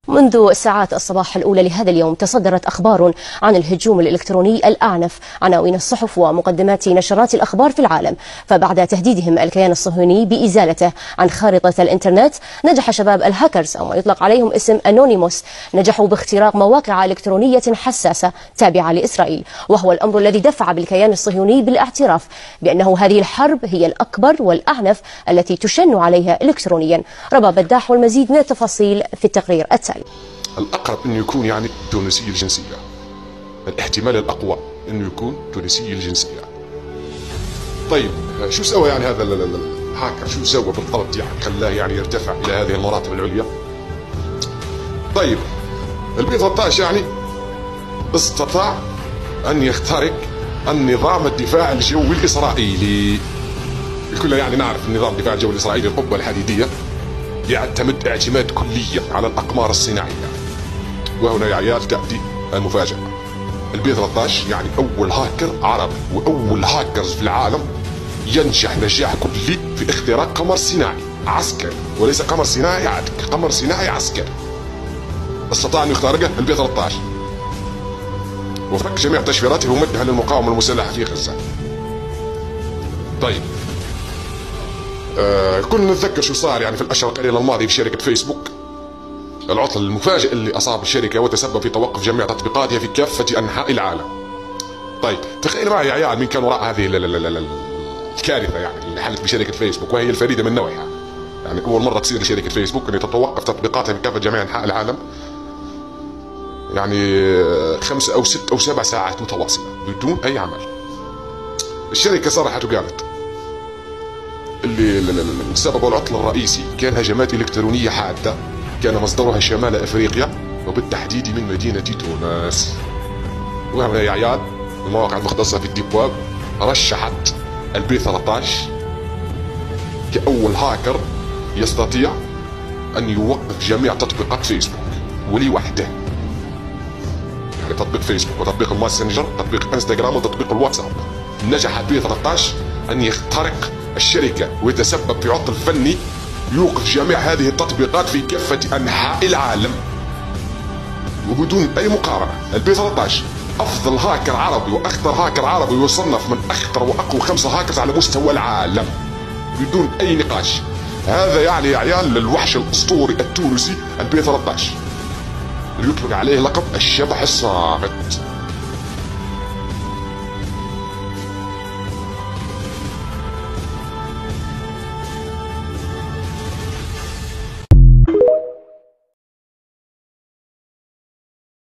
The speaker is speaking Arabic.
منذ ساعات الصباح الأولى لهذا اليوم تصدرت أخبار عن الهجوم الإلكتروني الأعنف عناوين الصحف ومقدمات نشرات الأخبار في العالم. فبعد تهديدهم الكيان الصهيوني بإزالته عن خارطة الإنترنت، نجح شباب الهاكرز أو ما يطلق عليهم اسم أنونيموس نجحوا باختراق مواقع إلكترونية حساسة تابعة لإسرائيل، وهو الأمر الذي دفع بالكيان الصهيوني بالاعتراف بأنه هذه الحرب هي الأكبر والأعنف التي تشن عليها إلكترونيا. ربا بداح والمزيد من التفاصيل في التقرير التالي. الأقرب أنه يكون يعني تونسي الجنسية، الاحتمال الأقوى أنه يكون تونسي الجنسية. طيب شو سوى يعني هذا الهاكر؟ شو سوى بالضبط يعني خلاه يعني يرتفع إلى هذه المراتب العليا؟ طيب البي 13 يعني استطاع أن يخترق النظام الدفاع الجوي الإسرائيلي. كلنا يعني نعرف النظام الدفاع الجوي الإسرائيلي القبة الحديدية يعتمد اعتماد كلي على الأقمار الصناعية. وهنا يا عيال تأتي المفاجأة. البي 13 يعني أول هاكر عربي وأول هاكرز في العالم ينجح نجاح كلي في اختراق قمر صناعي عسكري، وليس قمر صناعي عادي، قمر صناعي عسكري. استطاع أن يخترقه البي 13 وفك جميع تشفيراته ومدها للمقاومة المسلحة في غزة. طيب كنا نتذكر شو صار يعني في الأشهر القليلة الماضية في شركة فيسبوك، العطل المفاجئ اللي أصاب الشركة وتسبب في توقف جميع تطبيقاتها في كافة أنحاء العالم. طيب تخيل معي يا عيال مين كان وراء هذه الكارثة يعني اللي حدث بشركة فيسبوك، وهي الفريدة من نوعها. يعني أول مرة تصير لشركة فيسبوك أن تتوقف تطبيقاتها في كافة جميع أنحاء العالم يعني 5 أو 6 أو 7 ساعات متواصلة بدون أي عمل. الشركة صرحت وقالت اللي سبب العطل الرئيسي كان هجمات إلكترونية حادة كان مصدرها شمال أفريقيا وبالتحديد من مدينة تونس. وهنا يا عيال المواقع المختصة في الديب ويب رشحت البي 13 كأول هاكر يستطيع أن يوقف جميع تطبيقات فيسبوك ولوحده. يعني تطبيق فيسبوك وتطبيق الماسنجر، تطبيق انستغرام وتطبيق الواتساب. نجح البي 13 أن يخترق الشركة ويتسبب في عطل فني يوقف جميع هذه التطبيقات في كافة أنحاء العالم وبدون أي مقارنة. البي 13 أفضل هاكر عربي وأخطر هاكر عربي، يصنف من أخطر وأقوى 5 هاكرز على مستوى العالم بدون أي نقاش. هذا يعني يا عيال الوحش الأسطوري التونسي البي 13 اللي يطلق عليه لقب الشبح الصامت.